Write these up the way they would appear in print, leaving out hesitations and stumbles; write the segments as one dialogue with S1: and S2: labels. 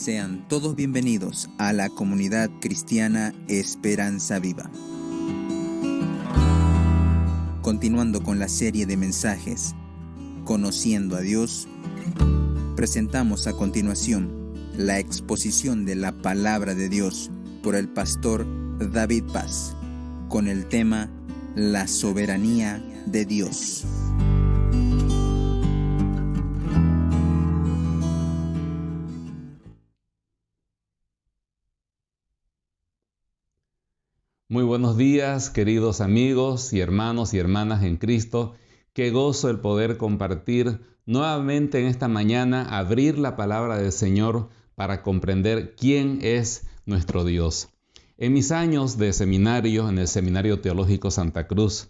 S1: Sean todos bienvenidos a la comunidad cristiana Esperanza Viva. Continuando con la serie de mensajes Conociendo a Dios, presentamos a continuación la exposición de la Palabra de Dios por el pastor David Paz, con el tema La soberanía de Dios.
S2: Muy buenos días, queridos amigos y hermanos y hermanas en Cristo. Qué gozo el poder compartir nuevamente en esta mañana, abrir la palabra del Señor para comprender quién es nuestro Dios. En mis años de seminario, en el Seminario Teológico Santa Cruz,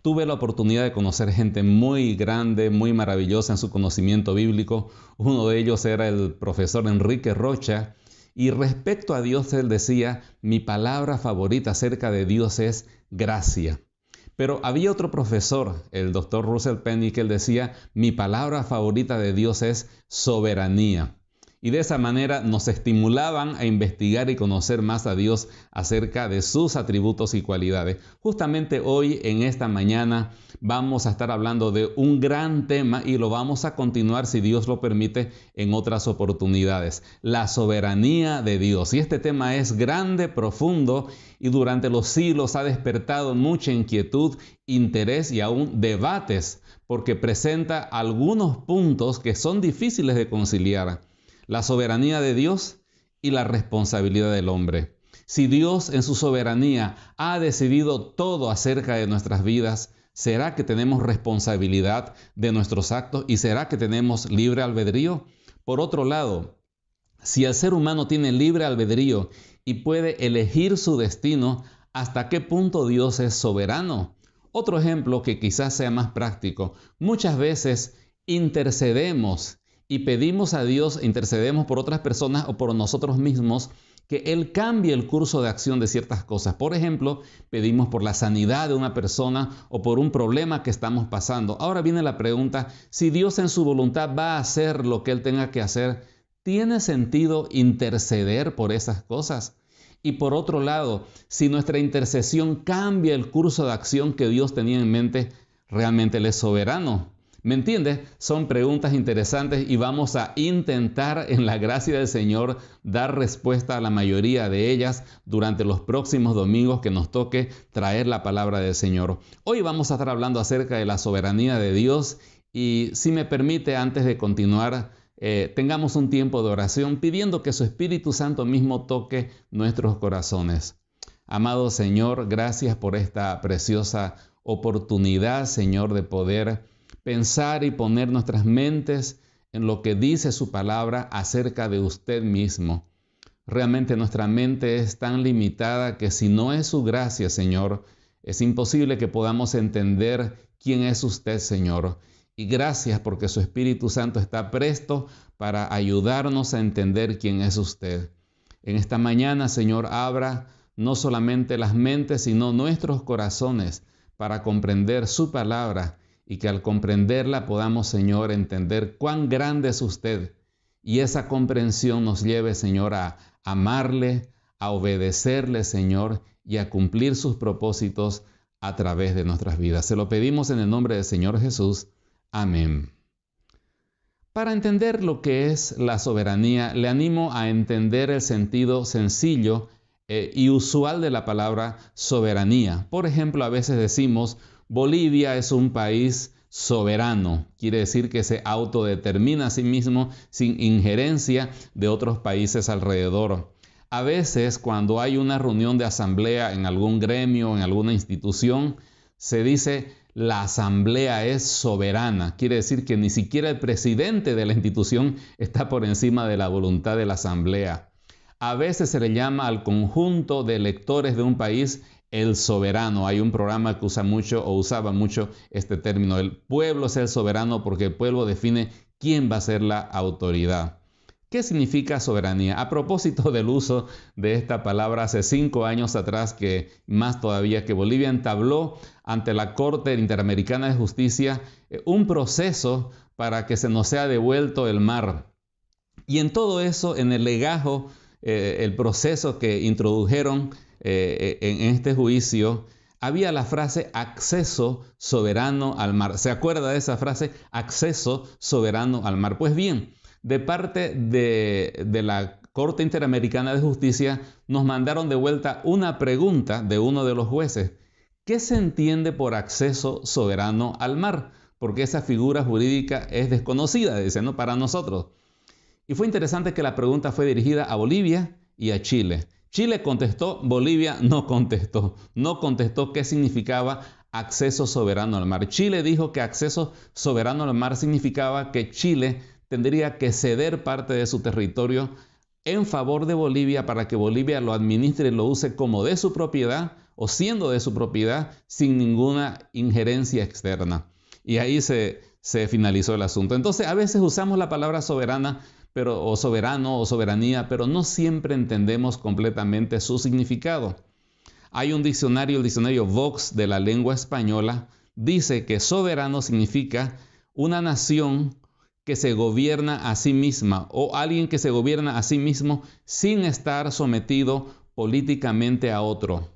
S2: tuve la oportunidad de conocer gente muy grande, muy maravillosa en su conocimiento bíblico. Uno de ellos era el profesor Enrique Rocha. Y respecto a Dios, él decía, mi palabra favorita acerca de Dios es gracia. Pero había otro profesor, el doctor Russell Penny, que él decía, mi palabra favorita de Dios es soberanía. Y de esa manera nos estimulaban a investigar y conocer más a Dios acerca de sus atributos y cualidades. Justamente hoy, en esta mañana, vamos a estar hablando de un gran tema y lo vamos a continuar, si Dios lo permite, en otras oportunidades. La soberanía de Dios. Y este tema es grande, profundo y durante los siglos ha despertado mucha inquietud, interés y aún debates, porque presenta algunos puntos que son difíciles de conciliar. La soberanía de Dios y la responsabilidad del hombre. Si Dios en su soberanía ha decidido todo acerca de nuestras vidas, ¿será que tenemos responsabilidad de nuestros actos y será que tenemos libre albedrío? Por otro lado, si el ser humano tiene libre albedrío y puede elegir su destino, ¿hasta qué punto Dios es soberano? Otro ejemplo que quizás sea más práctico. Muchas veces intercedemos y pedimos a Dios, intercedemos por otras personas o por nosotros mismos, que Él cambie el curso de acción de ciertas cosas. Por ejemplo, pedimos por la sanidad de una persona o por un problema que estamos pasando. Ahora viene la pregunta, si Dios en su voluntad va a hacer lo que Él tenga que hacer, ¿tiene sentido interceder por esas cosas? Y por otro lado, si nuestra intercesión cambia el curso de acción que Dios tenía en mente, ¿realmente Él es soberano? ¿Me entiendes? Son preguntas interesantes y vamos a intentar en la gracia del Señor dar respuesta a la mayoría de ellas durante los próximos domingos que nos toque traer la palabra del Señor. Hoy vamos a estar hablando acerca de la soberanía de Dios y si me permite, antes de continuar, tengamos un tiempo de oración pidiendo que su Espíritu Santo mismo toque nuestros corazones. Amado Señor, gracias por esta preciosa oportunidad, Señor, de poder pensar y poner nuestras mentes en lo que dice su palabra acerca de usted mismo. Realmente nuestra mente es tan limitada que si no es su gracia, Señor, es imposible que podamos entender quién es usted, Señor. Y gracias porque su Espíritu Santo está presto para ayudarnos a entender quién es usted. En esta mañana, Señor, abra no solamente las mentes, sino nuestros corazones para comprender su palabra y que al comprenderla podamos, Señor, entender cuán grande es usted y esa comprensión nos lleve, Señor, a amarle, a obedecerle, Señor, y a cumplir sus propósitos a través de nuestras vidas. Se lo pedimos en el nombre del Señor Jesús. Amén. Para entender lo que es la soberanía, le animo a entender el sentido sencillo y usual de la palabra soberanía. Por ejemplo, a veces decimos, Bolivia es un país soberano, quiere decir que se autodetermina a sí mismo sin injerencia de otros países alrededor. A veces, cuando hay una reunión de asamblea en algún gremio, en alguna institución, se dice la asamblea es soberana. Quiere decir que ni siquiera el presidente de la institución está por encima de la voluntad de la asamblea. A veces se le llama al conjunto de electores de un país el soberano. Hay un programa que usa mucho o usaba mucho este término. El pueblo es el soberano porque el pueblo define quién va a ser la autoridad. ¿Qué significa soberanía? A propósito del uso de esta palabra, hace 5 años atrás, que más todavía, que Bolivia entabló ante la Corte Interamericana de Justicia un proceso para que se nos sea devuelto el mar. Y en todo eso, en el legajo, el proceso que introdujeron en este juicio, había la frase acceso soberano al mar. ¿Se acuerda de esa frase? Acceso soberano al mar. Pues bien, de parte de la Corte Interamericana de Justicia nos mandaron de vuelta una pregunta de uno de los jueces. ¿Qué se entiende por acceso soberano al mar? Porque esa figura jurídica es desconocida, dice, ¿no? Para nosotros. Y fue interesante que la pregunta fue dirigida a Bolivia y a Chile. Chile contestó, Bolivia no contestó. No contestó qué significaba acceso soberano al mar. Chile dijo que acceso soberano al mar significaba que Chile tendría que ceder parte de su territorio en favor de Bolivia para que Bolivia lo administre y lo use como de su propiedad o siendo de su propiedad sin ninguna injerencia externa. Y ahí se finalizó el asunto. Entonces, a veces usamos la palabra soberana, o soberano o soberanía, pero no siempre entendemos completamente su significado. Hay un diccionario, el diccionario Vox de la lengua española, dice que soberano significa una nación que se gobierna a sí misma o alguien que se gobierna a sí mismo sin estar sometido políticamente a otro.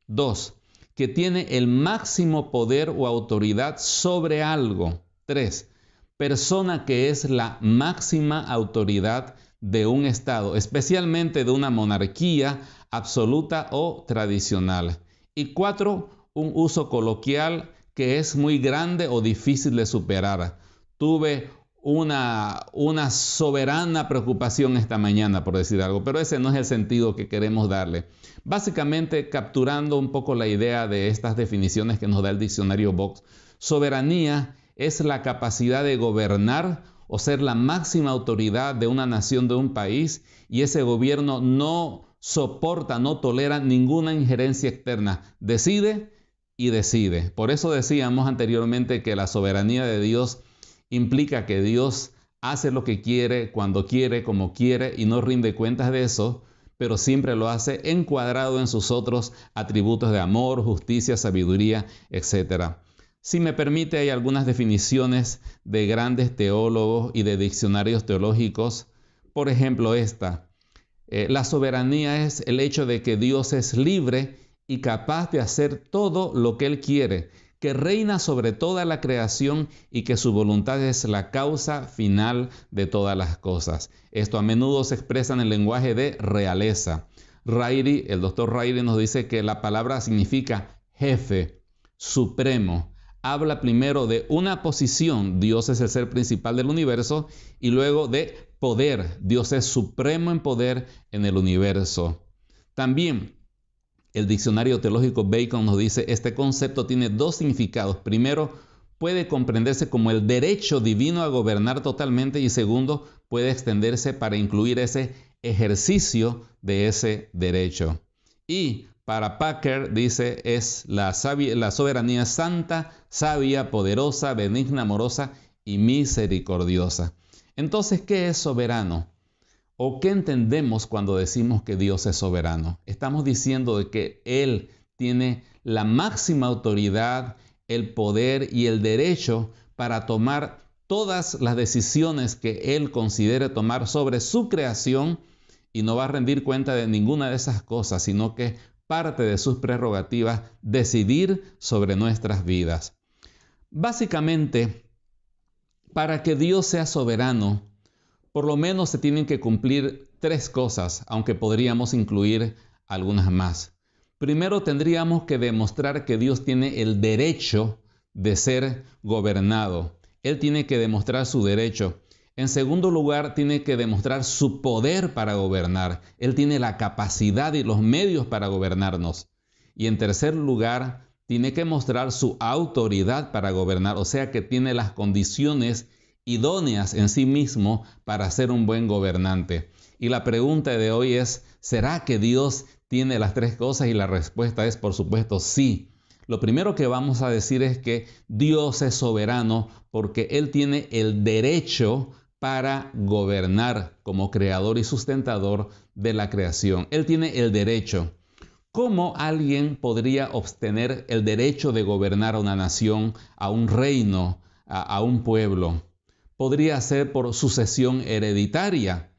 S2: 2. Que tiene el máximo poder o autoridad sobre algo. 3. Persona que es la máxima autoridad de un Estado, especialmente de una monarquía absoluta o tradicional. Y 4. Un uso coloquial que es muy grande o difícil de superar. Tuve una soberana preocupación esta mañana, por decir algo, pero ese no es el sentido que queremos darle. Básicamente, capturando un poco la idea de estas definiciones que nos da el diccionario Vox, soberanía es la capacidad de gobernar o ser la máxima autoridad de una nación, de un país, y ese gobierno no soporta, no tolera ninguna injerencia externa. Decide y decide. Por eso decíamos anteriormente que la soberanía de Dios implica que Dios hace lo que quiere, cuando quiere, como quiere, y no rinde cuentas de eso, pero siempre lo hace encuadrado en sus otros atributos de amor, justicia, sabiduría, etc. Si me permite, hay algunas definiciones de grandes teólogos y de diccionarios teológicos. Por ejemplo, esta. La soberanía es el hecho de que Dios es libre y capaz de hacer todo lo que Él quiere, que reina sobre toda la creación y que su voluntad es la causa final de todas las cosas. Esto a menudo se expresa en el lenguaje de realeza. El doctor Ryrie nos dice que la palabra significa jefe, supremo. Habla primero de una posición, Dios es el ser principal del universo, y luego de poder, Dios es supremo en poder en el universo. También el diccionario teológico Bacon nos dice, este concepto tiene dos significados. Primero, puede comprenderse como el derecho divino a gobernar totalmente, y segundo, puede extenderse para incluir ese ejercicio de ese derecho. Y para Packer, dice, es la soberanía santa, sabia, poderosa, benigna, amorosa y misericordiosa. Entonces, ¿qué es soberano? ¿O qué entendemos cuando decimos que Dios es soberano? Estamos diciendo de que Él tiene la máxima autoridad, el poder y el derecho para tomar todas las decisiones que Él considere tomar sobre su creación, y no va a rendir cuenta de ninguna de esas cosas, sino que parte de sus prerrogativas decidir sobre nuestras vidas. Básicamente, para que Dios sea soberano, por lo menos se tienen que cumplir tres cosas, aunque podríamos incluir algunas más. Primero, tendríamos que demostrar que Dios tiene el derecho de ser gobernado. Él tiene que demostrar su derecho. En segundo lugar, tiene que demostrar su poder para gobernar. Él tiene la capacidad y los medios para gobernarnos. Y en tercer lugar, tiene que mostrar su autoridad para gobernar, o sea que tiene las condiciones idóneas en sí mismo para ser un buen gobernante. Y la pregunta de hoy es, ¿será que Dios tiene las tres cosas? Y la respuesta es, por supuesto, sí. Lo primero que vamos a decir es que Dios es soberano porque Él tiene el derecho para gobernar como creador y sustentador de la creación. Él tiene el derecho. ¿Cómo alguien podría obtener el derecho de gobernar a una nación, a un reino, a un pueblo? Podría ser por sucesión hereditaria.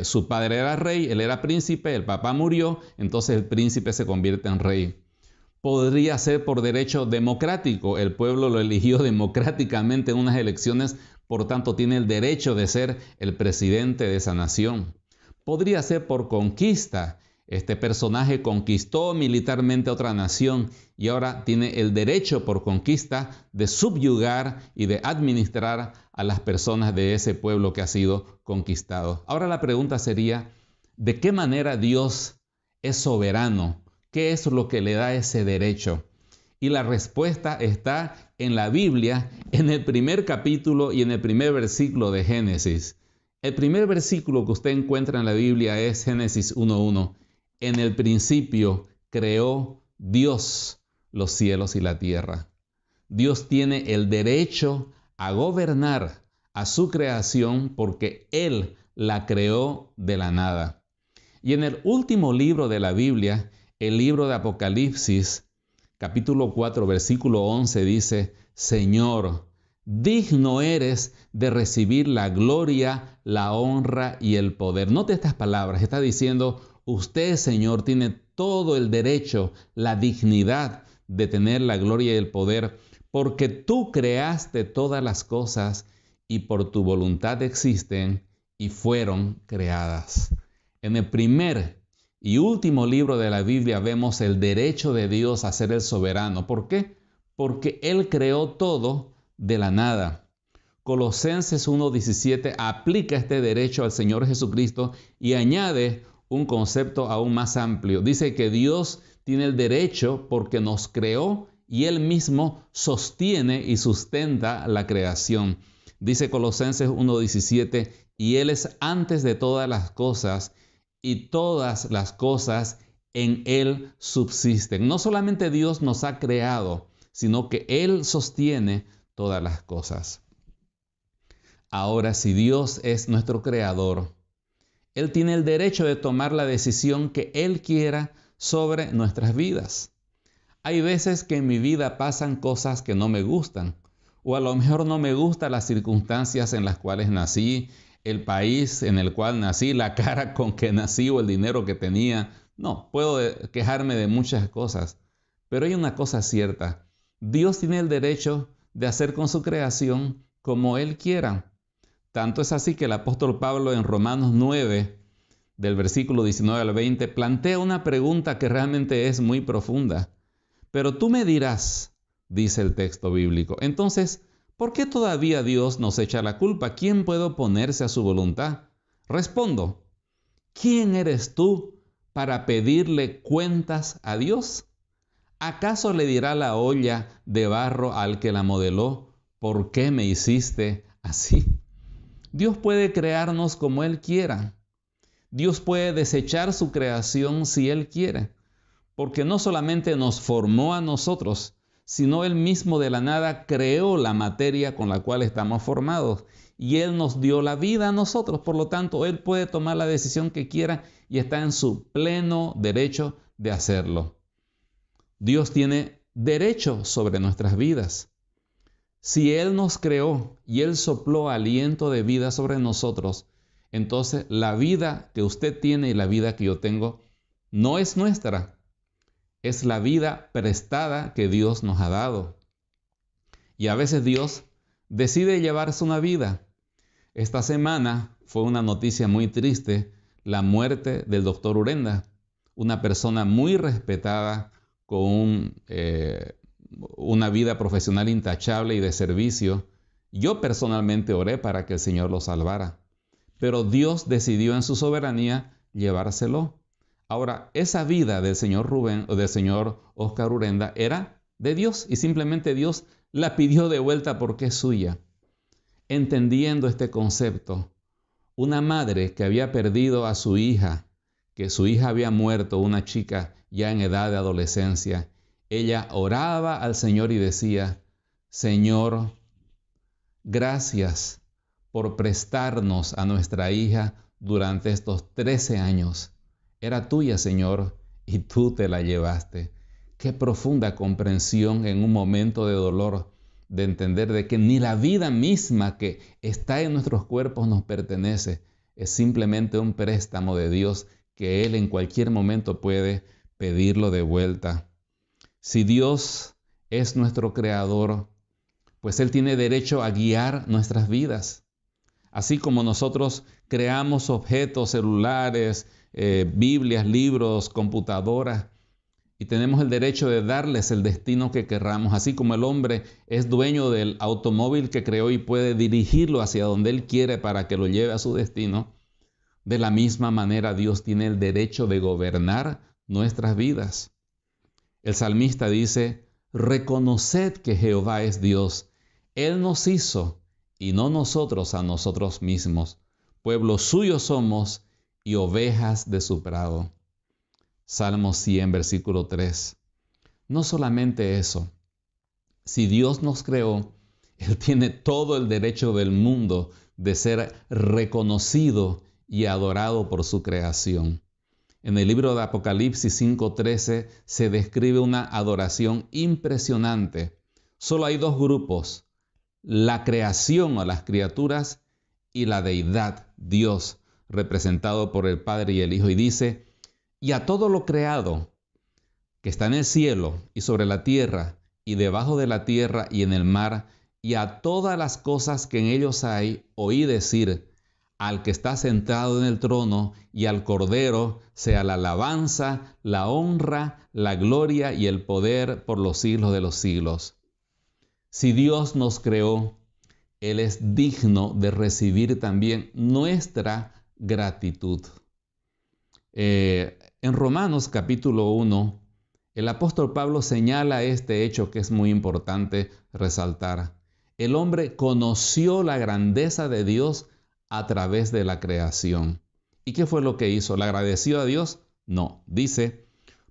S2: Su padre era rey, él era príncipe, el papá murió, entonces el príncipe se convierte en rey. Podría ser por derecho democrático, el pueblo lo eligió democráticamente en unas elecciones, por tanto tiene el derecho de ser el presidente de esa nación. Podría ser por conquista, este personaje conquistó militarmente a otra nación y ahora tiene el derecho por conquista de subyugar y de administrar a las personas de ese pueblo que ha sido conquistado. Ahora la pregunta sería, ¿de qué manera Dios es soberano? ¿Qué es lo que le da ese derecho? Y la respuesta está en la Biblia, en el primer capítulo y en el primer versículo de Génesis. El primer versículo que usted encuentra en la Biblia es Génesis 1:1. En el principio creó Dios los cielos y la tierra. Dios tiene el derecho a gobernar a su creación porque Él la creó de la nada. Y en el último libro de la Biblia, el libro de Apocalipsis, capítulo 4, versículo 11, dice, Señor, digno eres de recibir la gloria, la honra y el poder. Note estas palabras, está diciendo, usted, Señor, tiene todo el derecho, la dignidad de tener la gloria y el poder, porque tú creaste todas las cosas y por tu voluntad existen y fueron creadas. En el primer y último libro de la Biblia vemos el derecho de Dios a ser el soberano. ¿Por qué? Porque Él creó todo de la nada. Colosenses 1:17 aplica este derecho al Señor Jesucristo y añade un concepto aún más amplio. Dice que Dios tiene el derecho porque nos creó y Él mismo sostiene y sustenta la creación. Dice Colosenses 1:17, y Él es antes de todas las cosas y todas las cosas en Él subsisten. No solamente Dios nos ha creado, sino que Él sostiene todas las cosas. Ahora, si Dios es nuestro creador, Él tiene el derecho de tomar la decisión que Él quiera sobre nuestras vidas. Hay veces que en mi vida pasan cosas que no me gustan, o a lo mejor no me gustan las circunstancias en las cuales nací, el país en el cual nací, la cara con que nací o el dinero que tenía. No, puedo quejarme de muchas cosas, pero hay una cosa cierta. Dios tiene el derecho de hacer con su creación como Él quiera. Tanto es así que el apóstol Pablo en Romanos 9, del versículo 19 al 20, plantea una pregunta que realmente es muy profunda. Pero tú me dirás, dice el texto bíblico, entonces, ¿por qué todavía Dios nos echa la culpa? ¿Quién puede oponerse a su voluntad? Respondo, ¿quién eres tú para pedirle cuentas a Dios? ¿Acaso le dirá la olla de barro al que la modeló, ¿por qué me hiciste así? Dios puede crearnos como Él quiera. Dios puede desechar su creación si Él quiere, porque no solamente nos formó a nosotros, sino Él mismo de la nada creó la materia con la cual estamos formados y Él nos dio la vida a nosotros. Por lo tanto, Él puede tomar la decisión que quiera y está en su pleno derecho de hacerlo. Dios tiene derecho sobre nuestras vidas. Si Él nos creó y Él sopló aliento de vida sobre nosotros, entonces la vida que usted tiene y la vida que yo tengo no es nuestra. Es la vida prestada que Dios nos ha dado. Y a veces Dios decide llevarse una vida. Esta semana fue una noticia muy triste, la muerte del doctor Urenda, una persona muy respetada con una vida profesional intachable y de servicio. Yo personalmente oré para que el Señor lo salvara, pero Dios decidió en su soberanía llevárselo. Ahora, esa vida del señor Óscar Urenda era de Dios y simplemente Dios la pidió de vuelta porque es suya. Entendiendo este concepto, una madre que había perdido a su hija, que su hija había muerto, una chica ya en edad de adolescencia, ella oraba al Señor y decía, Señor, gracias por prestarnos a nuestra hija durante estos 13 años. Era tuya, Señor, y tú te la llevaste. Qué profunda comprensión en un momento de dolor, de entender de que ni la vida misma que está en nuestros cuerpos nos pertenece. es simplemente un préstamo de Dios que Él en cualquier momento puede pedirlo de vuelta. Si Dios es nuestro creador, pues Él tiene derecho a guiar nuestras vidas. Así como nosotros creamos objetos, celulares, Biblias, libros, computadoras, y tenemos el derecho de darles el destino que querramos, así como el hombre es dueño del automóvil que creó y puede dirigirlo hacia donde Él quiere para que lo lleve a su destino, de la misma manera Dios tiene el derecho de gobernar nuestras vidas. El salmista dice: reconoced que Jehová es Dios. Él nos hizo y no nosotros a nosotros mismos. Pueblo suyo somos y ovejas de su prado. Salmo 100, versículo 3. No solamente eso. Si Dios nos creó, Él tiene todo el derecho del mundo de ser reconocido y adorado por su creación. En el libro de Apocalipsis 5:13 se describe una adoración impresionante. Solo hay dos grupos: la creación o las criaturas y la deidad, Dios, representado por el Padre y el Hijo. Y dice: y a todo lo creado que está en el cielo y sobre la tierra y debajo de la tierra y en el mar, y a todas las cosas que en ellos hay, oí decir: al que está sentado en el trono y al Cordero sea la alabanza, la honra, la gloria y el poder por los siglos de los siglos. Si Dios nos creó, Él es digno de recibir también nuestra gratitud. En Romanos capítulo 1, el apóstol Pablo señala este hecho que es muy importante resaltar. El hombre conoció la grandeza de Dios a través de la creación. ¿Y qué fue lo que hizo? ¿Le agradeció a Dios? No. Dice: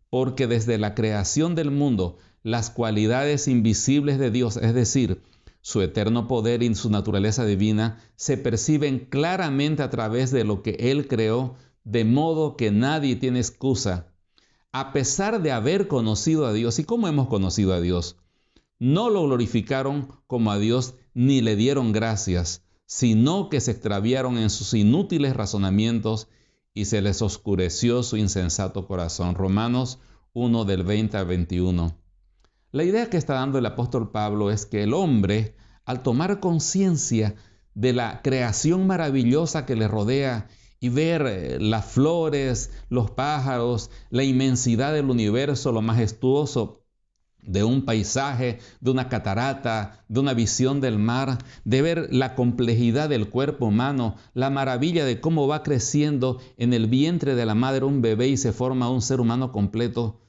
S2: porque desde la creación del mundo, las cualidades invisibles de Dios, es decir, su eterno poder y su naturaleza divina, se perciben claramente a través de lo que Él creó, de modo que nadie tiene excusa. A pesar de haber conocido a Dios, ¿y cómo hemos conocido a Dios? No lo glorificaron como a Dios ni le dieron gracias, sino que se extraviaron en sus inútiles razonamientos y se les oscureció su insensato corazón. Romanos 1 del 20 al 21. La idea que está dando el apóstol Pablo es que el hombre, al tomar conciencia de la creación maravillosa que le rodea y ver las flores, los pájaros, la inmensidad del universo, lo majestuoso de un paisaje, de una catarata, de una visión del mar, de ver la complejidad del cuerpo humano, la maravilla de cómo va creciendo en el vientre de la madre un bebé y se forma un ser humano completo,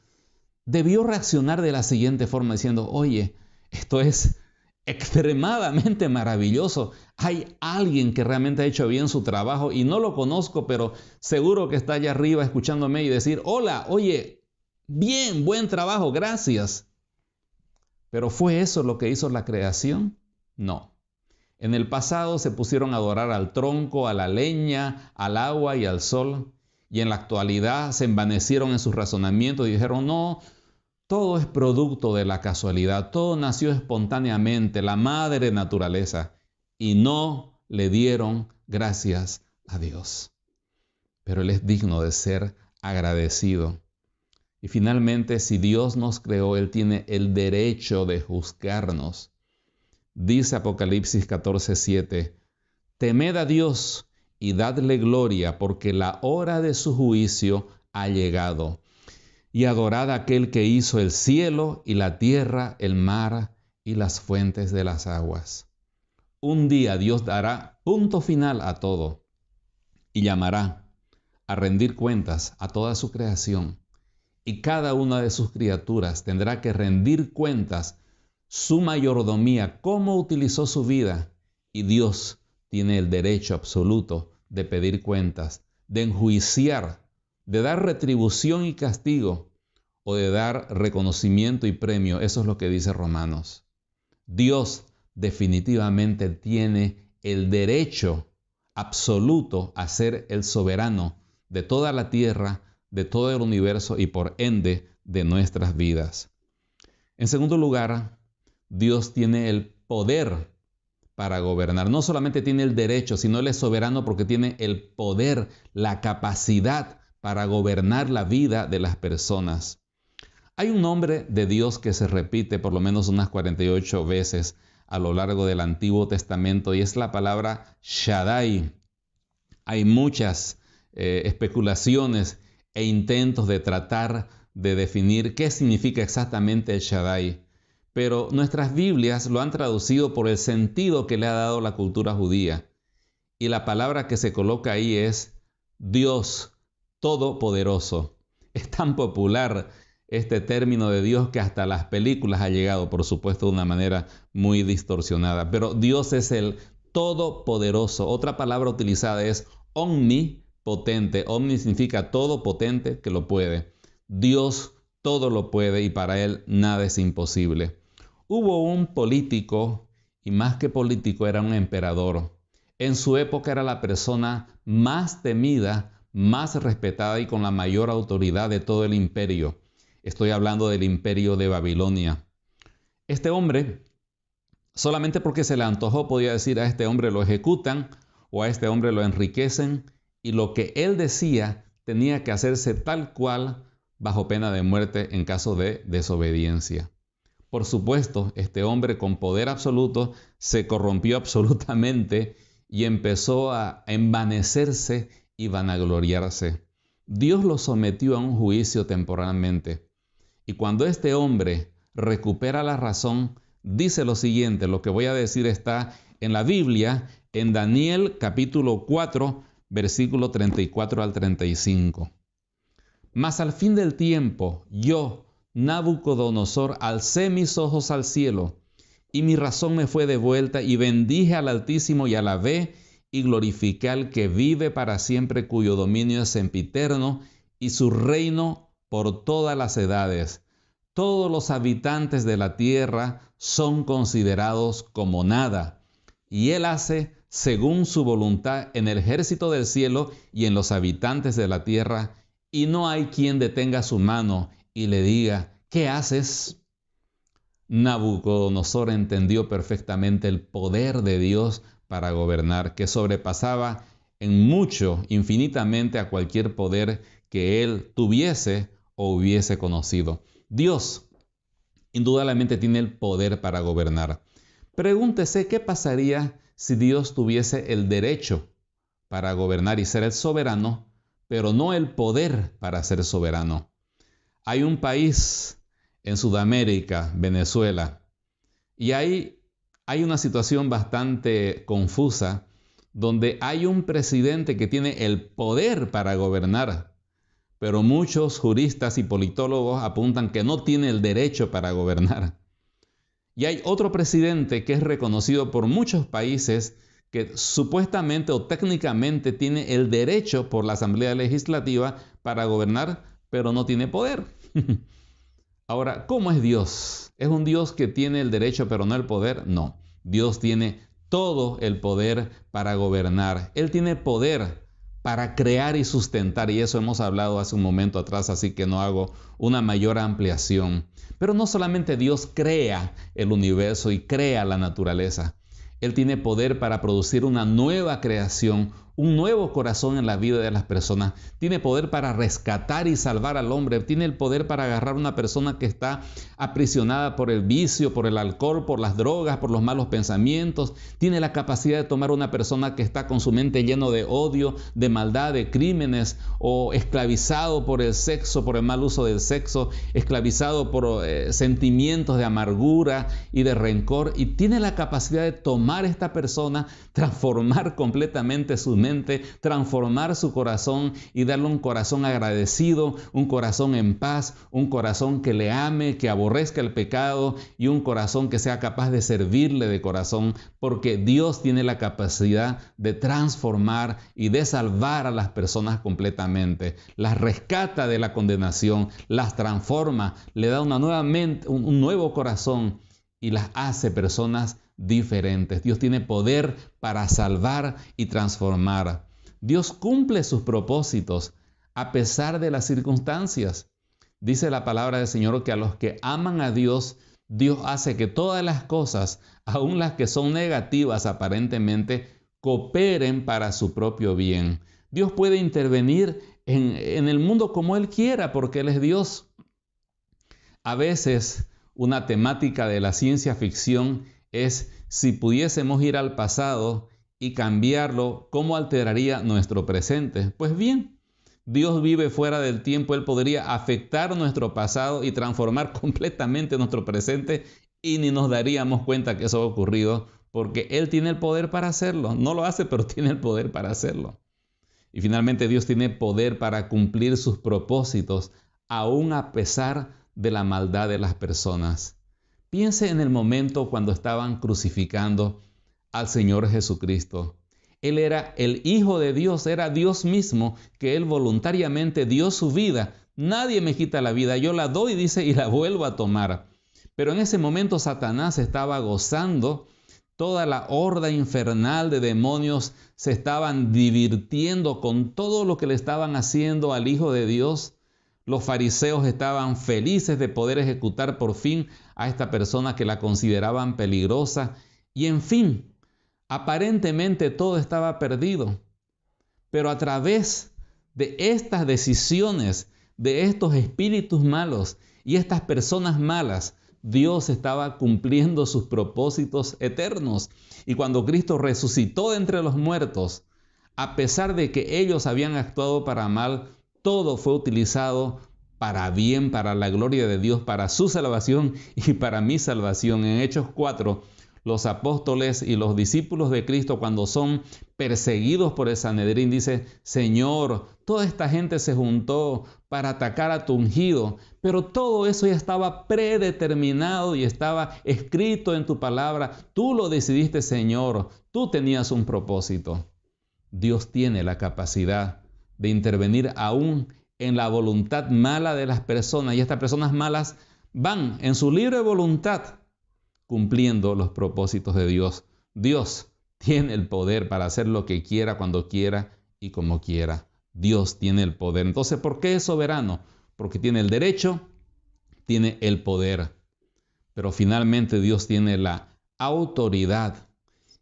S2: debió reaccionar de la siguiente forma diciendo: oye, esto es extremadamente maravilloso. Hay alguien que realmente ha hecho bien su trabajo y no lo conozco, pero seguro que está allá arriba escuchándome y decir: hola, oye, bien, buen trabajo, gracias. ¿Pero fue eso lo que hizo la creación? No. En el pasado se pusieron a adorar al tronco, a la leña, al agua y al sol. Y en la actualidad se envanecieron en sus razonamientos y dijeron: no, todo es producto de la casualidad, todo nació espontáneamente, la madre naturaleza, y no le dieron gracias a Dios. Pero Él es digno de ser agradecido. Y finalmente, si Dios nos creó, Él tiene el derecho de juzgarnos. Dice Apocalipsis 14:7, temed a Dios y dadle gloria, porque la hora de su juicio ha llegado. Y adorad a aquel que hizo el cielo y la tierra, el mar y las fuentes de las aguas. Un día Dios dará punto final a todo y llamará a rendir cuentas a toda su creación. Y cada una de sus criaturas tendrá que rendir cuentas su mayordomía, cómo utilizó su vida. Y Dios tiene el derecho absoluto de pedir cuentas, de enjuiciar, de dar retribución y castigo, o de dar reconocimiento y premio. Eso es lo que dice Romanos. Dios definitivamente tiene el derecho absoluto a ser el soberano de toda la tierra, de todo el universo y por ende de nuestras vidas. En segundo lugar, Dios tiene el poder para gobernar. No solamente tiene el derecho, sino Él es soberano porque tiene el poder, la capacidad para gobernar la vida de las personas. Hay un nombre de Dios que se repite por lo menos unas 48 veces a lo largo del Antiguo Testamento y es la palabra Shaddai. Hay muchas especulaciones e intentos de tratar de definir qué significa exactamente el Shaddai, pero nuestras Biblias lo han traducido por el sentido que le ha dado la cultura judía. Y la palabra que se coloca ahí es Dios Todopoderoso. Es tan popular este término de Dios que hasta las películas ha llegado, por supuesto, de una manera muy distorsionada. Pero Dios es el Todopoderoso. Otra palabra utilizada es omnipotente. Omni significa todopotente, que lo puede. Dios todo lo puede y para Él nada es imposible. Hubo un político, y más que político era un emperador. En su época era la persona más temida, más respetada y con la mayor autoridad de todo el imperio. Estoy hablando del imperio de Babilonia. Este hombre, solamente porque se le antojó, podía decir a este hombre lo ejecutan o a este hombre lo enriquecen, y lo que él decía tenía que hacerse tal cual bajo pena de muerte en caso de desobediencia. Por supuesto, este hombre con poder absoluto se corrompió absolutamente y empezó a envanecerse y vanagloriarse. Dios lo sometió a un juicio temporalmente. Y cuando este hombre recupera la razón, dice lo siguiente, lo que voy a decir está en la Biblia, en Daniel capítulo 4, versículo 34 al 35. Mas al fin del tiempo, yo, Nabucodonosor, alcé mis ojos al cielo, y mi razón me fue devuelta, y bendije al Altísimo, y alabé, y glorifiqué al que vive para siempre, cuyo dominio es sempiterno, y su reino por todas las edades. Todos los habitantes de la tierra son considerados como nada, y Él hace según su voluntad en el ejército del cielo y en los habitantes de la tierra, y no hay quien detenga su mano y le diga, ¿qué haces? Nabucodonosor entendió perfectamente el poder de Dios para gobernar, que sobrepasaba en mucho, infinitamente, a cualquier poder que él tuviese o hubiese conocido. Dios, indudablemente, tiene el poder para gobernar. Pregúntese qué pasaría si Dios tuviese el derecho para gobernar y ser el soberano, pero no el poder para ser soberano. Hay un país en Sudamérica, Venezuela, y hay una situación bastante confusa donde hay un presidente que tiene el poder para gobernar, pero muchos juristas y politólogos apuntan que no tiene el derecho para gobernar. Y hay otro presidente que es reconocido por muchos países que supuestamente o técnicamente tiene el derecho por la Asamblea Legislativa para gobernar, pero no tiene poder. Ahora, ¿cómo es Dios? ¿Es un Dios que tiene el derecho pero no el poder? No, Dios tiene todo el poder para gobernar. Él tiene poder para crear y sustentar, y eso hemos hablado hace un momento atrás, así que no hago una mayor ampliación. Pero no solamente Dios crea el universo y crea la naturaleza. Él tiene poder para producir una nueva creación, un nuevo corazón en la vida de las personas. Tiene poder para rescatar y salvar al hombre. Tiene el poder para agarrar a una persona que está aprisionada por el vicio, por el alcohol, por las drogas, por los malos pensamientos. Tiene la capacidad de tomar a una persona que está con su mente lleno de odio, de maldad, de crímenes, o esclavizado por el sexo, por el mal uso del sexo, esclavizado por sentimientos de amargura y de rencor. Y tiene la capacidad de tomar a esta persona, transformar completamente su mente, transformar su corazón y darle un corazón agradecido, un corazón en paz, un corazón que le ame, que aborrezca el pecado y un corazón que sea capaz de servirle de corazón, porque Dios tiene la capacidad de transformar y de salvar a las personas completamente. Las rescata de la condenación, las transforma, le da una nueva mente, un nuevo corazón y las hace personas diferentes. Dios tiene poder para salvar y transformar. Dios cumple sus propósitos a pesar de las circunstancias. Dice la palabra del Señor que a los que aman a Dios, Dios hace que todas las cosas, aun las que son negativas aparentemente, cooperen para su propio bien. Dios puede intervenir en el mundo como Él quiera, porque Él es Dios. A veces una temática de la ciencia ficción es si pudiésemos ir al pasado y cambiarlo, ¿cómo alteraría nuestro presente? Pues bien, Dios vive fuera del tiempo. Él podría afectar nuestro pasado y transformar completamente nuestro presente y ni nos daríamos cuenta que eso ha ocurrido, porque Él tiene el poder para hacerlo. No lo hace, pero tiene el poder para hacerlo. Y finalmente Dios tiene poder para cumplir sus propósitos, aún a pesar de la maldad de las personas. Piense en el momento cuando estaban crucificando al Señor Jesucristo. Él era el Hijo de Dios, era Dios mismo, que Él voluntariamente dio su vida. Nadie me quita la vida, yo la doy, dice, y la vuelvo a tomar. Pero en ese momento Satanás estaba gozando. Toda la horda infernal de demonios se estaban divirtiendo con todo lo que le estaban haciendo al Hijo de Dios. Los fariseos estaban felices de poder ejecutar por fin a esta persona que la consideraban peligrosa. Y en fin, aparentemente todo estaba perdido. Pero a través de estas decisiones, de estos espíritus malos y estas personas malas, Dios estaba cumpliendo sus propósitos eternos. Y cuando Cristo resucitó de entre los muertos, a pesar de que ellos habían actuado para mal, todo fue utilizado para bien, para la gloria de Dios, para su salvación y para mi salvación. En Hechos 4, los apóstoles y los discípulos de Cristo, cuando son perseguidos por el Sanedrín, dice: Señor, toda esta gente se juntó para atacar a tu ungido, pero todo eso ya estaba predeterminado y estaba escrito en tu palabra. Tú lo decidiste, Señor. Tú tenías un propósito. Dios tiene la capacidad de intervenir aún en la voluntad mala de las personas, y estas personas malas van en su libre voluntad cumpliendo los propósitos de Dios. Dios tiene el poder para hacer lo que quiera, cuando quiera y como quiera. Dios tiene el poder. Entonces, ¿por qué es soberano? Porque tiene el derecho, tiene el poder. Pero finalmente Dios tiene la autoridad.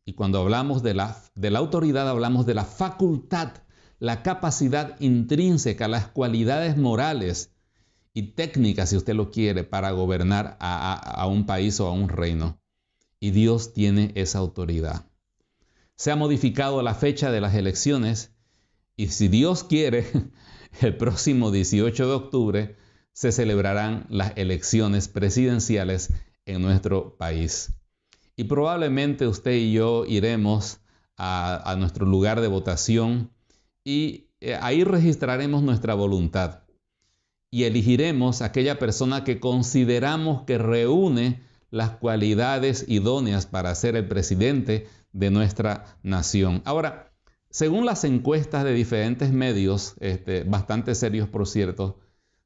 S2: Y cuando hablamos de la autoridad, hablamos de la facultad, la capacidad intrínseca, las cualidades morales y técnicas, si usted lo quiere, para gobernar a un país o a un reino. Y Dios tiene esa autoridad. Se ha modificado la fecha de las elecciones y, si Dios quiere, el próximo 18 de octubre se celebrarán las elecciones presidenciales en nuestro país. Y probablemente usted y yo iremos a nuestro lugar de votación y ahí registraremos nuestra voluntad. Y elegiremos a aquella persona que consideramos que reúne las cualidades idóneas para ser el presidente de nuestra nación. Ahora, según las encuestas de diferentes medios, bastante serios por cierto,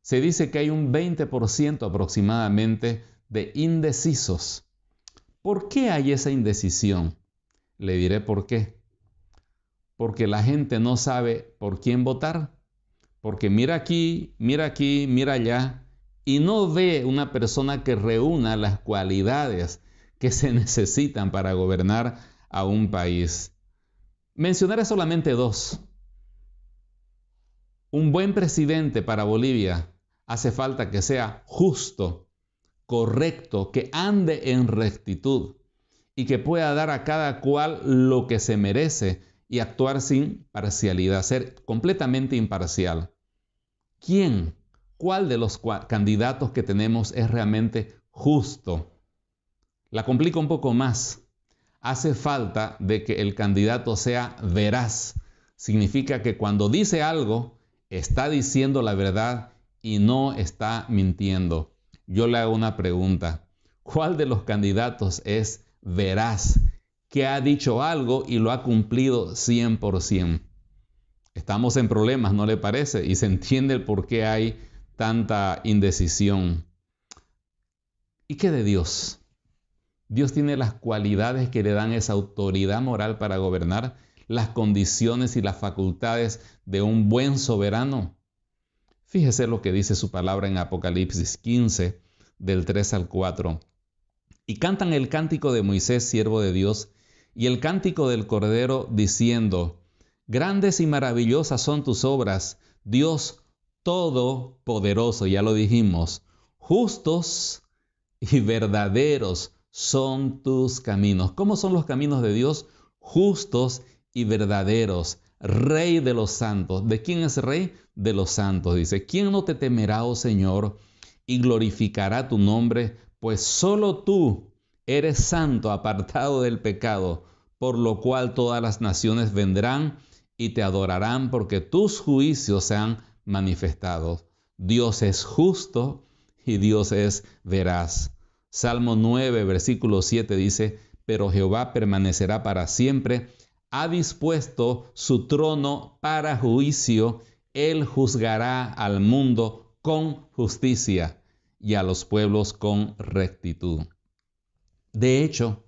S2: se dice que hay un 20% aproximadamente de indecisos. ¿Por qué hay esa indecisión? Le diré por qué. Porque la gente no sabe por quién votar. Porque mira aquí, mira allá, y no ve una persona que reúna las cualidades que se necesitan para gobernar a un país. Mencionaré solamente dos. Un buen presidente para Bolivia hace falta que sea justo, correcto, que ande en rectitud y que pueda dar a cada cual lo que se merece y actuar sin parcialidad, ser completamente imparcial. ¿Cuál de los candidatos que tenemos es realmente justo? La complico un poco más. Hace falta de que el candidato sea veraz. Significa que cuando dice algo, está diciendo la verdad y no está mintiendo. Yo le hago una pregunta. ¿Cuál de los candidatos es veraz, que ha dicho algo y lo ha cumplido 100%? Estamos en problemas, ¿no le parece? Y se entiende el por qué hay tanta indecisión. ¿Y qué de Dios? Dios tiene las cualidades que le dan esa autoridad moral para gobernar, las condiciones y las facultades de un buen soberano. Fíjese lo que dice su palabra en Apocalipsis 15, del 3 al 4. y cantan el cántico de Moisés, siervo de Dios, y el cántico del Cordero, diciendo: grandes y maravillosas son tus obras, Dios Todopoderoso. Ya lo dijimos, justos y verdaderos son tus caminos. ¿Cómo son los caminos de Dios? Justos y verdaderos. Rey de los santos. ¿De quién es rey? De los santos. Dice: ¿quién no te temerá, oh Señor, y glorificará tu nombre? Pues solo tú eres santo, apartado del pecado, por lo cual todas las naciones vendrán y te adorarán, porque tus juicios se han manifestado. Dios es justo y Dios es veraz. Salmo 9, versículo 7 dice: pero Jehová permanecerá para siempre, ha dispuesto su trono para juicio, él juzgará al mundo con justicia y a los pueblos con rectitud. De hecho,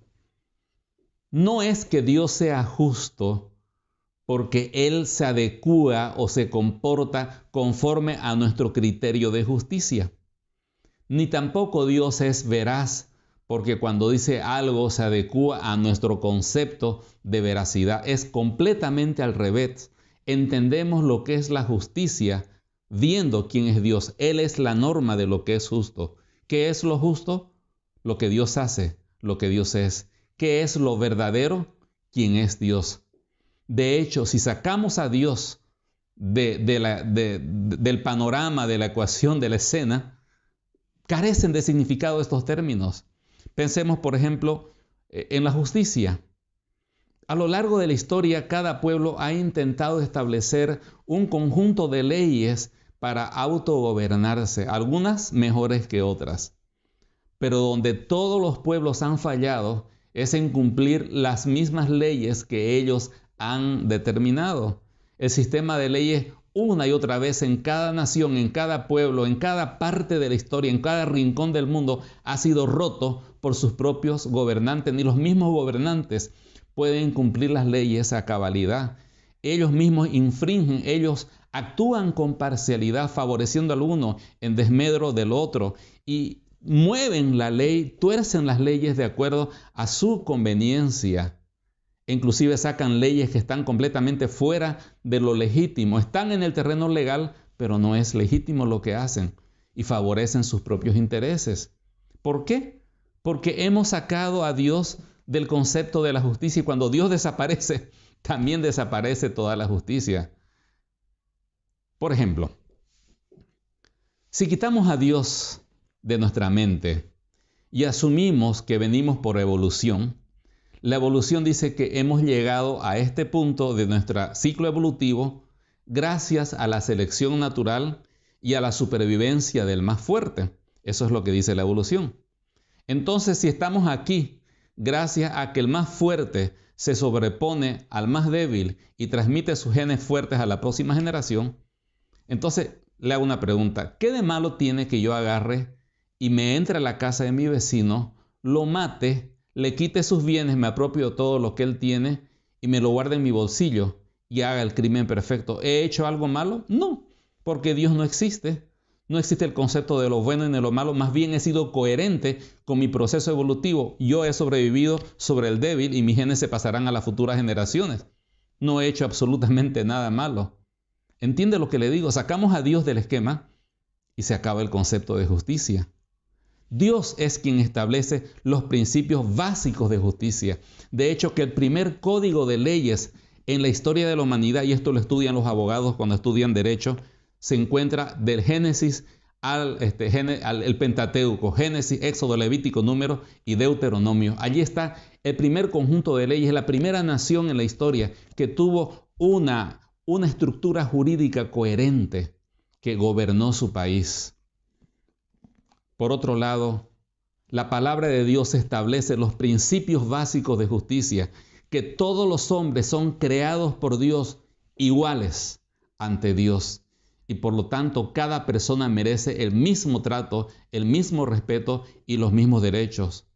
S2: no es que Dios sea justo porque Él se adecúa o se comporta conforme a nuestro criterio de justicia. Ni tampoco Dios es veraz porque cuando dice algo se adecúa a nuestro concepto de veracidad. Es completamente al revés. Entendemos lo que es la justicia viendo quién es Dios. Él es la norma de lo que es justo. ¿Qué es lo justo? Lo que Dios hace, lo que Dios es. ¿Qué es lo verdadero? ¿Quién es Dios? De hecho, si sacamos a Dios del panorama, de la ecuación, de la escena, carecen de significado estos términos. Pensemos, por ejemplo, en la justicia. A lo largo de la historia, cada pueblo ha intentado establecer un conjunto de leyes para autogobernarse, algunas mejores que otras. Pero donde todos los pueblos han fallado es en cumplir las mismas leyes que ellos han determinado. El sistema de leyes una y otra vez en cada nación, en cada pueblo, en cada parte de la historia, en cada rincón del mundo ha sido roto por sus propios gobernantes. Ni los mismos gobernantes pueden cumplir las leyes a cabalidad. Ellos mismos infringen, ellos actúan con parcialidad, favoreciendo al uno en desmedro del otro y mueven la ley, tuercen las leyes de acuerdo a su conveniencia. Inclusive sacan leyes que están completamente fuera de lo legítimo. Están en el terreno legal, pero no es legítimo lo que hacen y favorecen sus propios intereses. ¿Por qué? Porque hemos sacado a Dios del concepto de la justicia y cuando Dios desaparece, también desaparece toda la justicia. Por ejemplo, si quitamos a Dios de nuestra mente y asumimos que venimos por evolución, la evolución dice que hemos llegado a este punto de nuestro ciclo evolutivo gracias a la selección natural y a la supervivencia del más fuerte. Eso es lo que dice la evolución. Entonces, si estamos aquí gracias a que el más fuerte se sobrepone al más débil y transmite sus genes fuertes a la próxima generación, entonces le hago una pregunta. ¿Qué de malo tiene que yo agarre y me entre a la casa de mi vecino, lo mate, le quite sus bienes, me apropio todo lo que él tiene y me lo guarde en mi bolsillo y haga el crimen perfecto? ¿He hecho algo malo? No, porque Dios no existe. No existe el concepto de lo bueno y de lo malo. Más bien he sido coherente con mi proceso evolutivo. Yo he sobrevivido sobre el débil y mis genes se pasarán a las futuras generaciones. No he hecho absolutamente nada malo. ¿Entiende lo que le digo? Sacamos a Dios del esquema y se acaba el concepto de justicia. Dios es quien establece los principios básicos de justicia. De hecho, que el primer código de leyes en la historia de la humanidad, y esto lo estudian los abogados cuando estudian derecho, se encuentra del Génesis al el Pentateuco, Génesis, Éxodo, Levítico, Números y Deuteronomio. Allí está el primer conjunto de leyes, la primera nación en la historia que tuvo una estructura jurídica coherente que gobernó su país. Por otro lado, la palabra de Dios establece los principios básicos de justicia, que todos los hombres son creados por Dios iguales ante Dios. Y por lo tanto, cada persona merece el mismo trato, el mismo respeto y los mismos derechos.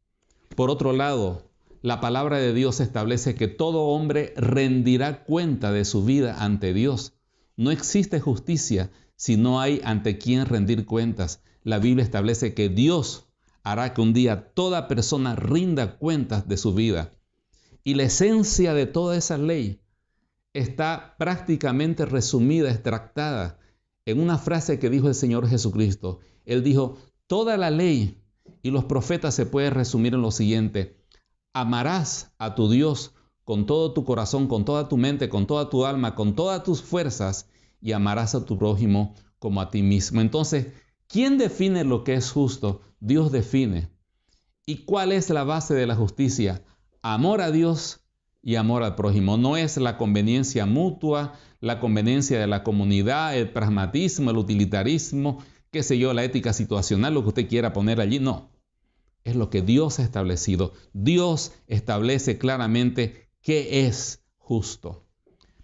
S2: Por otro lado, la palabra de Dios establece que todo hombre rendirá cuenta de su vida ante Dios. No existe justicia si no hay ante quién rendir cuentas. La Biblia establece que Dios hará que un día toda persona rinda cuentas de su vida. Y la esencia de toda esa ley está prácticamente resumida, extractada en una frase que dijo el Señor Jesucristo. Él dijo, toda la ley y los profetas se puede resumir en lo siguiente: amarás a tu Dios con todo tu corazón, con toda tu mente, con toda tu alma, con todas tus fuerzas, y amarás a tu prójimo como a ti mismo. Entonces, ¿quién define lo que es justo? Dios define. ¿Y cuál es la base de la justicia? Amor a Dios y amor al prójimo. No es la conveniencia mutua, la conveniencia de la comunidad, el pragmatismo, el utilitarismo, qué sé yo, la ética situacional, lo que usted quiera poner allí. No, es lo que Dios ha establecido. Dios establece claramente qué es justo.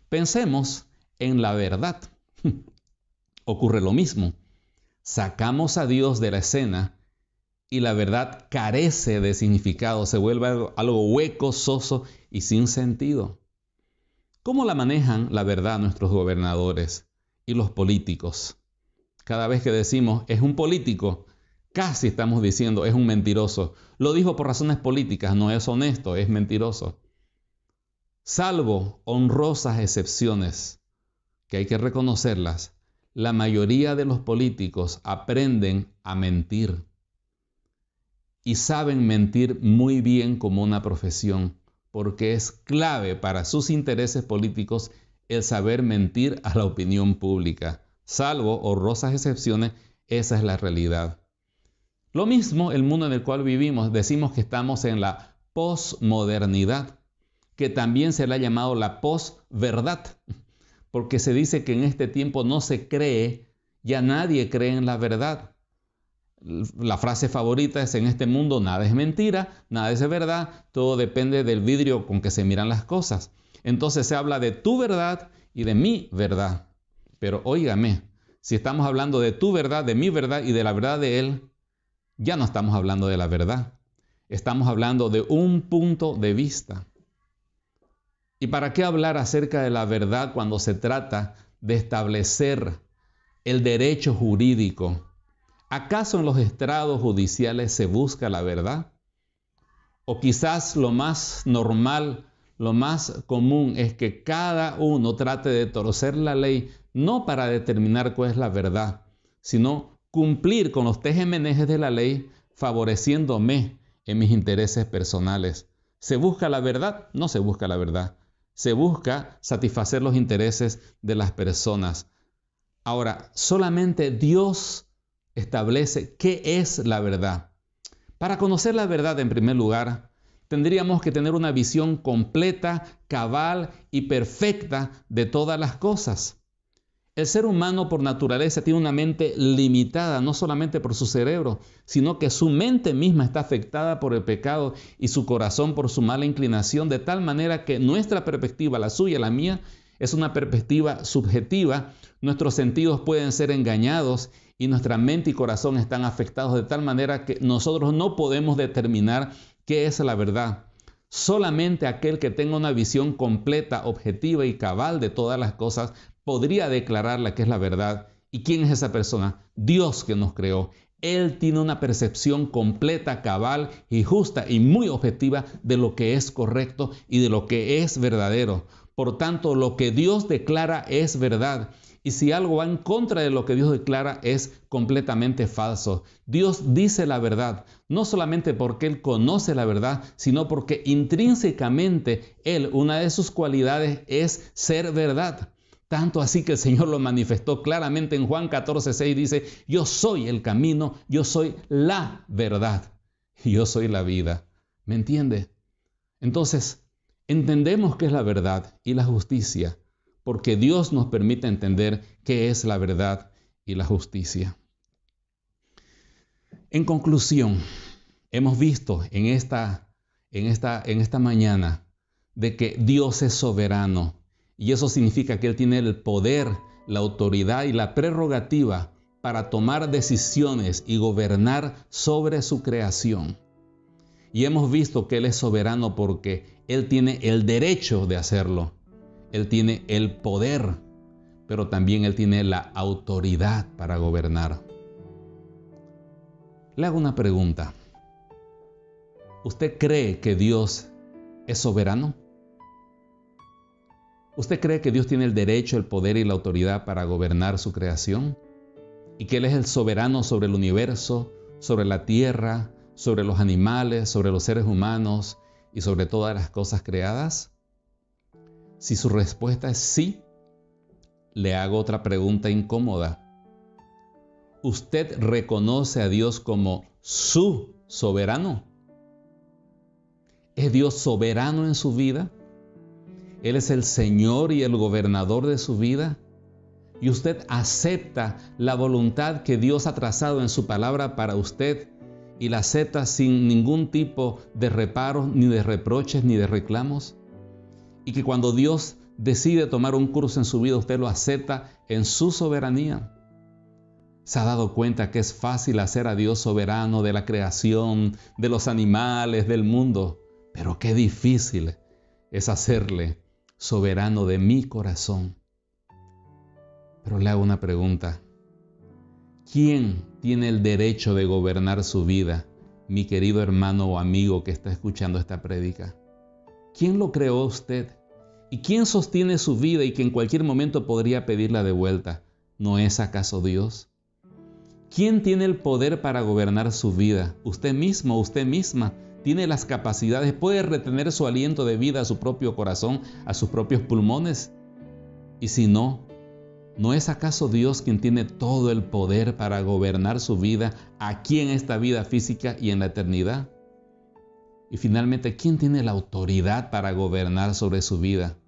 S2: Pensemos en la verdad. Ocurre lo mismo. Sacamos a Dios de la escena y la verdad carece de significado, se vuelve algo hueco, soso y sin sentido. ¿Cómo la manejan la verdad nuestros gobernadores y los políticos? Cada vez que decimos es un político, casi estamos diciendo es un mentiroso. Lo dijo por razones políticas, no es honesto, es mentiroso. Salvo honrosas excepciones, que hay que reconocerlas, la mayoría de los políticos aprenden a mentir. Y saben mentir muy bien como una profesión, porque es clave para sus intereses políticos el saber mentir a la opinión pública. Salvo honrosas excepciones, esa es la realidad. Lo mismo el mundo en el cual vivimos. Decimos que estamos en la posmodernidad, que también se le ha llamado la posverdad, porque se dice que en este tiempo no se cree, ya nadie cree en la verdad. La frase favorita es: en este mundo nada es mentira, nada es verdad, todo depende del vidrio con que se miran las cosas. Entonces se habla de tu verdad y de mi verdad. Pero óigame, si estamos hablando de tu verdad, de mi verdad y de la verdad de él, ya no estamos hablando de la verdad. Estamos hablando de un punto de vista. ¿Y para qué hablar acerca de la verdad cuando se trata de establecer el derecho jurídico? ¿Acaso en los estrados judiciales se busca la verdad? O quizás lo más normal, lo más común es que cada uno trate de torcer la ley, no para determinar cuál es la verdad, sino cumplir con los teje-menejes de la ley, favoreciéndome en mis intereses personales. ¿Se busca la verdad? No se busca la verdad. Se busca satisfacer los intereses de las personas. Ahora, solamente Dios establece qué es la verdad. Para conocer la verdad, en primer lugar, tendríamos que tener una visión completa, cabal y perfecta de todas las cosas. El ser humano por naturaleza tiene una mente limitada, no solamente por su cerebro, sino que su mente misma está afectada por el pecado y su corazón por su mala inclinación, de tal manera que nuestra perspectiva, la suya, la mía, es una perspectiva subjetiva. Nuestros sentidos pueden ser engañados y nuestra mente y corazón están afectados de tal manera que nosotros no podemos determinar qué es la verdad. Solamente aquel que tenga una visión completa, objetiva y cabal de todas las cosas podría declarar la que es la verdad. ¿Y quién es esa persona? Dios, que nos creó. Él tiene una percepción completa, cabal y justa y muy objetiva de lo que es correcto y de lo que es verdadero. Por tanto, lo que Dios declara es verdad. Y si algo va en contra de lo que Dios declara, es completamente falso. Dios dice la verdad, no solamente porque Él conoce la verdad, sino porque intrínsecamente Él, una de sus cualidades es ser verdad. Tanto así que el Señor lo manifestó claramente en Juan 14:6, dice: yo soy el camino, yo soy la verdad, y yo soy la vida. ¿Me entiende? Entonces, entendemos qué es la verdad y la justicia, porque Dios nos permite entender qué es la verdad y la justicia. En conclusión, hemos visto en esta mañana de que Dios es soberano, y eso significa que Él tiene el poder, la autoridad y la prerrogativa para tomar decisiones y gobernar sobre su creación. Y hemos visto que Él es soberano porque Él tiene el derecho de hacerlo. Él tiene el poder, pero también Él tiene la autoridad para gobernar. Le hago una pregunta. ¿Usted cree que Dios es soberano? ¿Usted cree que Dios tiene el derecho, el poder y la autoridad para gobernar su creación? ¿Y que Él es el soberano sobre el universo, sobre la tierra, sobre los animales, sobre los seres humanos y sobre todas las cosas creadas? Si su respuesta es sí, le hago otra pregunta incómoda. ¿Usted reconoce a Dios como su soberano? ¿Es Dios soberano en su vida? ¿Él es el Señor y el gobernador de su vida? ¿Y usted acepta la voluntad que Dios ha trazado en su palabra para usted y la acepta sin ningún tipo de reparos, ni de reproches, ni de reclamos? Y que cuando Dios decide tomar un curso en su vida, usted lo acepta en su soberanía. ¿Se ha dado cuenta que es fácil hacer a Dios soberano de la creación, de los animales, del mundo? Pero qué difícil es hacerle soberano de mi corazón. Pero le hago una pregunta. ¿Quién tiene el derecho de gobernar su vida, mi querido hermano o amigo que está escuchando esta prédica? ¿Quién lo creó a usted? ¿Y quién sostiene su vida y que en cualquier momento podría pedirla de vuelta? ¿No es acaso Dios? ¿Quién tiene el poder para gobernar su vida? ¿Usted mismo, usted misma? ¿Tiene las capacidades? ¿Puede retener su aliento de vida a su propio corazón, a sus propios pulmones? Y si no, ¿no es acaso Dios quien tiene todo el poder para gobernar su vida aquí en esta vida física y en la eternidad? Y finalmente, ¿quién tiene la autoridad para gobernar sobre su vida?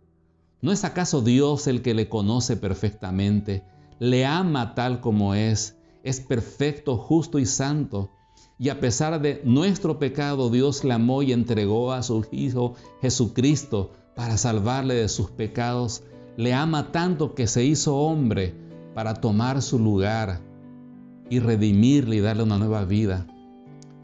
S2: ¿No es acaso Dios el que le conoce perfectamente, le ama tal como es perfecto, justo y santo? Y a pesar de nuestro pecado, Dios le amó y entregó a su Hijo Jesucristo para salvarle de sus pecados. Le ama tanto que se hizo hombre para tomar su lugar y redimirle y darle una nueva vida.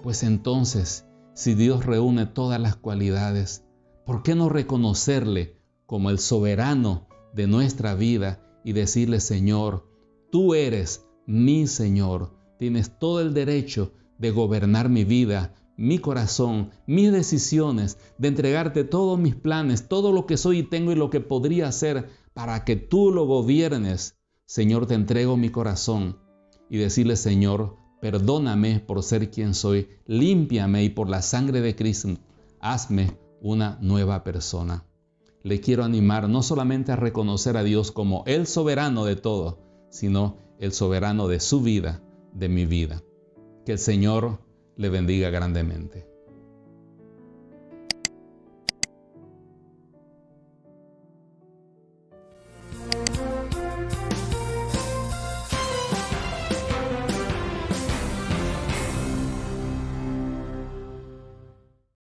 S2: Pues entonces, si Dios reúne todas las cualidades, ¿por qué no reconocerle como el soberano de nuestra vida y decirle: Señor, tú eres mi Señor, tienes todo el derecho de gobernar mi vida, mi corazón, mis decisiones, de entregarte todos mis planes, todo lo que soy y tengo y lo que podría hacer para que tú lo gobiernes? Señor, te entrego mi corazón y decirle: Señor, perdóname por ser quien soy, límpiame y por la sangre de Cristo, hazme una nueva persona. Le quiero animar no solamente a reconocer a Dios como el soberano de todo, sino el soberano de su vida, de mi vida. Que el Señor le bendiga grandemente.